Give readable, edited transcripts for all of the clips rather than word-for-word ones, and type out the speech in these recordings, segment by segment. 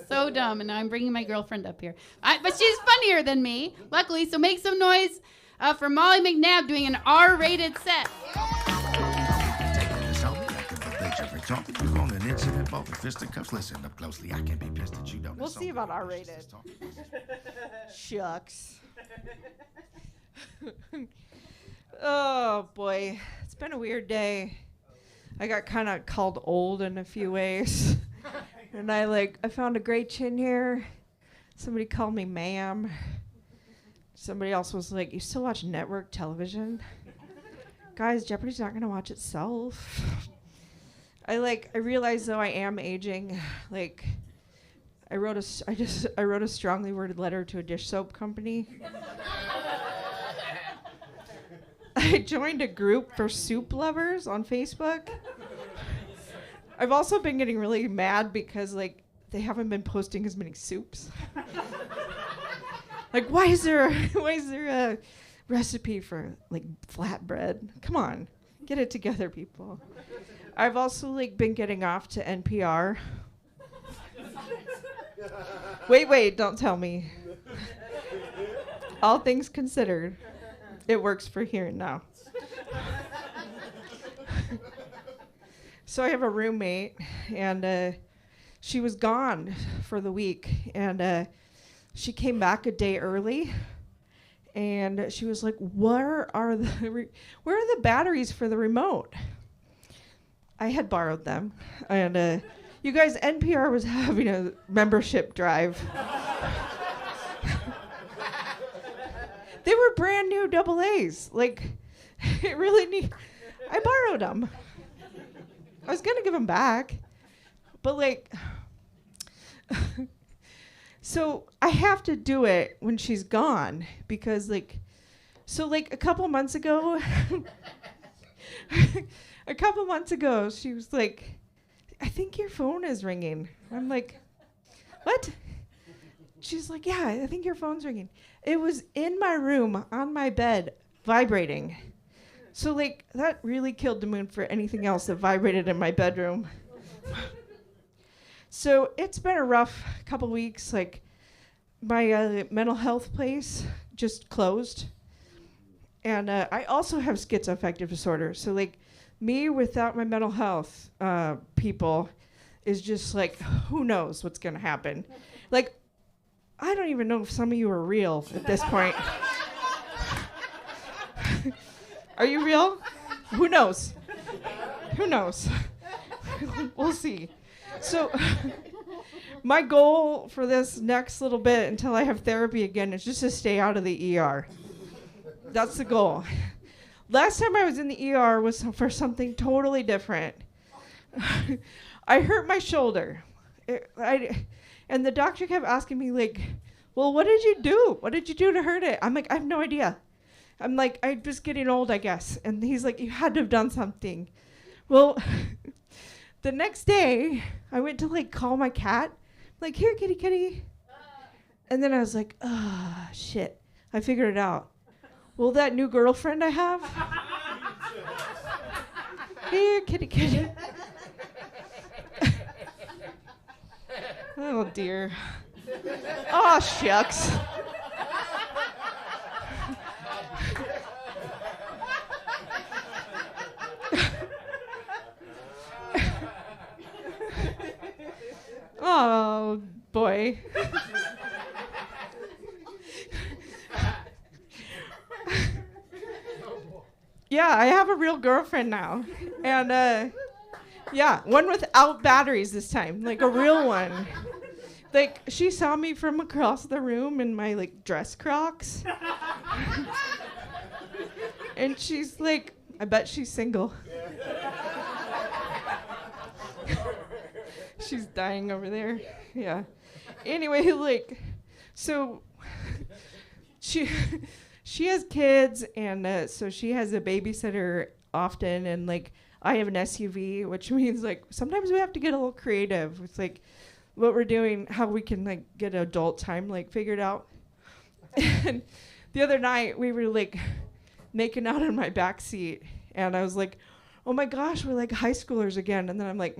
So dumb, and now I'm bringing my girlfriend up here. But she's funnier than me, luckily, so make some noise for Molly McNab doing an R-rated set. We'll see about R-rated. Shucks. Oh, boy. It's been a weird day. I got kind of called old in a few ways. And I found a gray chin hair. Somebody called me ma'am. Somebody else was like, you still watch network television? Guys, Jeopardy's not going to watch itself. I realize, though, I am aging. I wrote a strongly worded letter to a dish soap company. I joined a group for soup lovers on Facebook. I've also been getting really mad because they haven't been posting as many soups. Why is there a recipe for flatbread? Come on, get it together, people. I've also been getting off to NPR. Wait, don't tell me. All things considered, it works for here and now. So I have a roommate, and she was gone for the week, and she came back a day early, and she was like, where are the batteries for the remote? I had borrowed them, and you guys, NPR was having a membership drive. They were brand new AA's. It really I borrowed them. I was going to give them back. But, so I have to do it when she's gone. Because, a couple months ago, she was like, I think your phone is ringing. I'm like, what? She's like, yeah, I think your phone's ringing. It was in my room, on my bed, vibrating. So, that really killed the mood for anything else that vibrated in my bedroom. So, it's been a rough couple weeks. My mental health place just closed. And I also have schizoaffective disorder. So, me without my mental health people is just who knows what's going to happen. I don't even know if some of you are real at this point. Are you real? Who knows? Who knows? We'll see. So my goal for this next little bit until I have therapy again is just to stay out of the ER. That's the goal. Last time I was in the ER was for something totally different. I hurt my shoulder. And the doctor kept asking me, well, what did you do? What did you do to hurt it? I'm like, I have no idea. I'm just getting old, I guess. And he's like, you had to have done something. Well, the next day, I went to, call my cat. Here, kitty, kitty. And then I was like, oh, shit. I figured it out. Well, that new girlfriend I have. Here, kitty, kitty. Oh, dear. Oh, shucks. Oh, boy. Yeah, I have a real girlfriend now. And, yeah, one without batteries this time, a real one. She saw me from across the room in my, dress Crocs. And she's like, I bet she's single. She's dying over there. Yeah. Anyway, so she has kids, and so she has a babysitter often, and I have an SUV, which means sometimes we have to get a little creative with what we're doing, how we can get adult time figured out. And the other night we were making out in my back seat, and I was like, oh my gosh, we're like high schoolers again. And then I'm like,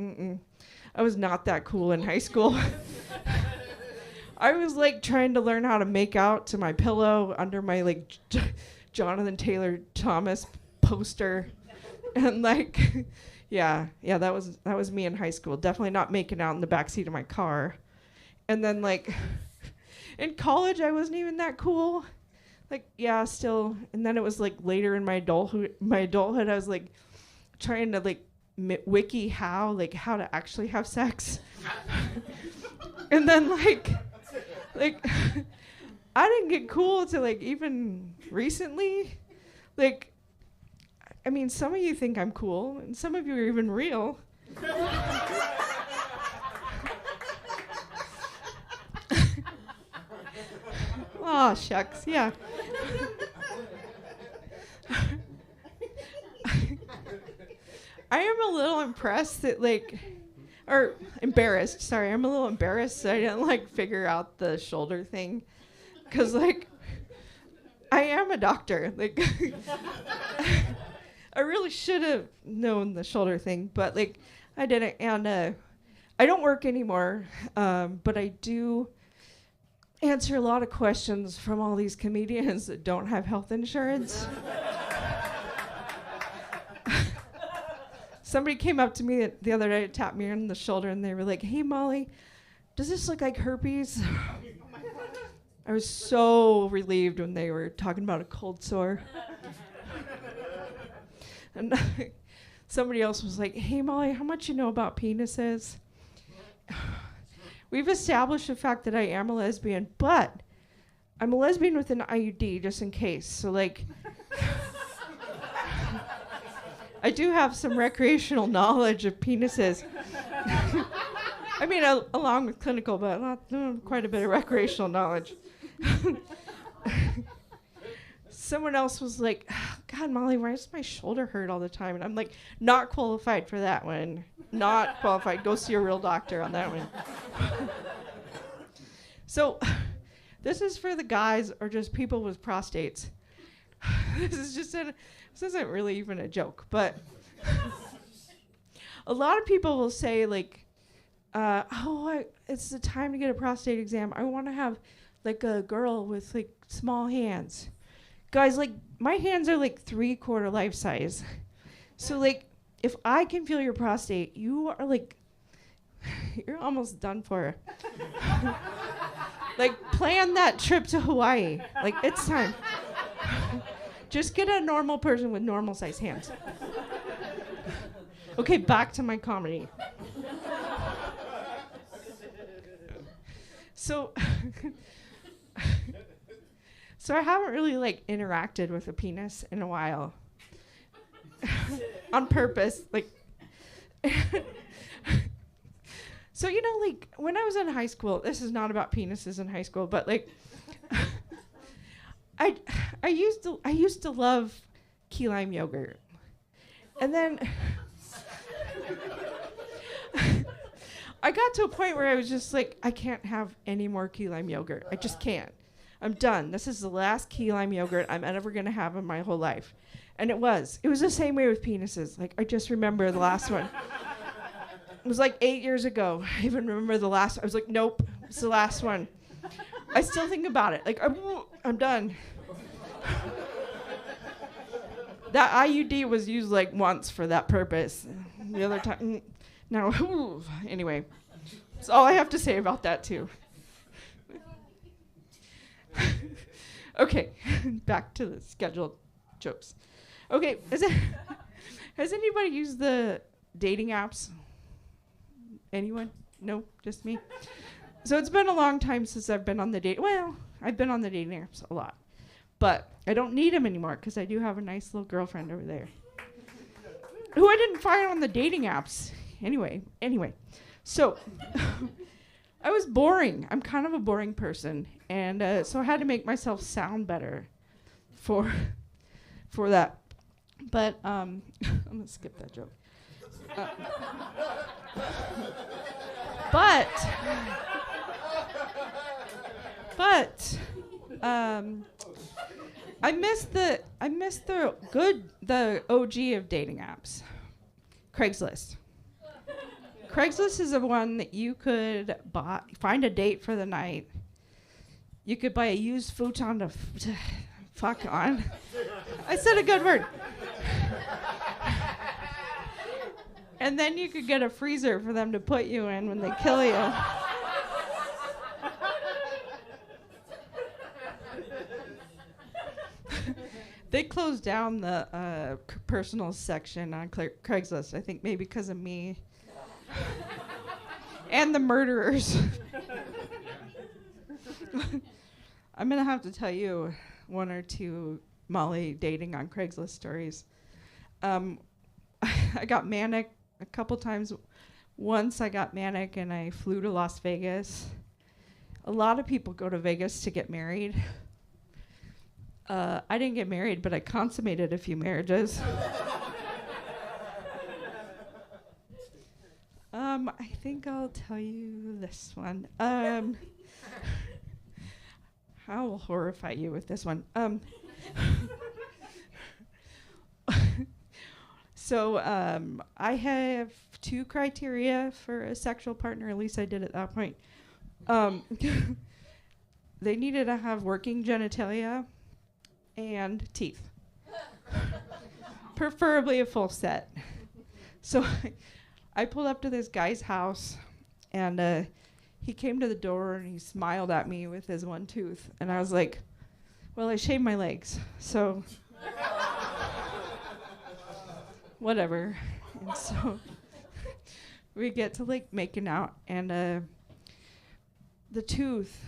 I was not that cool in high school. I was like trying to learn how to make out to my pillow under my like Jonathan Taylor Thomas poster. And like, yeah, that was me in high school. Definitely not making out in the backseat of my car. And then like in college, I wasn't even that cool. Like, yeah, still. And then it was like later in my adulthood, I was like trying to like wiki how to actually have sex. And then like I didn't get cool till like even recently. Like, I mean, some of you think I'm cool, and some of you are even real. Oh, shucks, yeah. I am a little impressed that or embarrassed, sorry. I'm a little embarrassed that I didn't figure out the shoulder thing. 'Cause I am a doctor. I really should have known the shoulder thing, but I didn't. And I don't work anymore, but I do answer a lot of questions from all these comedians that don't have health insurance. Somebody came up to me the other day, tapped me on the shoulder, and they were like, "Hey, Molly, does this look like herpes?" I was so relieved when they were talking about a cold sore. And somebody else was like, "Hey, Molly, how much you know about penises?" We've established the fact that I am a lesbian, but I'm a lesbian with an IUD just in case. So I do have some recreational knowledge of penises. I mean, along with clinical, but quite a bit of recreational knowledge. Someone else was like, "God, Molly, why does my shoulder hurt all the time?" And I'm like, not qualified for that one. Not qualified. Go see a real doctor on that one. So this is for the guys or just people with prostates. This isn't really even a joke, but a lot of people will say it's the time to get a prostate exam. I want to have a girl with small hands. Guys, my hands are 3/4 life size. So if I can feel your prostate, you are you're almost done for. Plan that trip to Hawaii. It's time. Just get a normal person with normal size hands. Okay, back to my comedy. So I haven't really interacted with a penis in a while. On purpose. So when I was in high school, this is not about penises in high school, but I used to love key lime yogurt. And then I got to a point where I was just I can't have any more key lime yogurt. I just can't. I'm done. This is the last key lime yogurt I'm ever going to have in my whole life. And it was the same way with penises. I just remember the last one. It was 8 years ago. I even remember the last. I was like, nope, it's the last one. I still think about it. I'm done. That IUD was used once for that purpose. The other time, no. Anyway, that's all I have to say about that too. Okay, back to the scheduled jokes. Okay, has anybody used the dating apps? Anyone? No, just me? So it's been a long time since I've been on the date. Well, I've been on the dating apps a lot. But I don't need them anymore because I do have a nice little girlfriend over there. Who I didn't find on the dating apps. Anyway. So I was boring. I'm kind of a boring person. And so I had to make myself sound better for that. But I'm going to skip that joke. But I miss the OG of dating apps. Craigslist. Craigslist is the one that you could find a date for the night. You could buy a used futon to fuck on. I said a good word. And then you could get a freezer for them to put you in when they kill you. They closed down the personal section on Craigslist, I think maybe because of me. And the murderers. I'm going to have to tell you one or two Molly dating on Craigslist stories. I got manic a couple times. Once I got manic and I flew to Las Vegas. A lot of people go to Vegas to get married. I didn't get married, but I consummated a few marriages. I think I'll tell you this one. I will horrify you with this one. So I have 2 criteria for a sexual partner, at least I did at that point. They needed to have working genitalia and teeth. Preferably a full set. So I pulled up to this guy's house, and he came to the door and he smiled at me with his one tooth. And I was like, well, I shaved my legs, so whatever. And so we get to like making out, and the tooth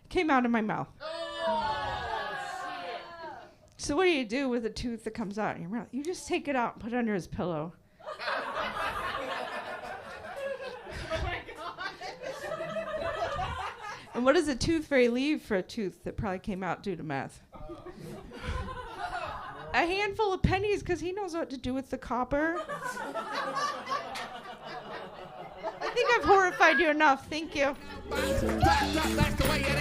came out of my mouth. So what do you do with a tooth that comes out in your mouth? You just take it out and put it under his pillow. And what does a tooth fairy leave for a tooth that probably came out due to meth? A handful of pennies, because he knows what to do with the copper. I think I've horrified you enough. Thank you. That's the way it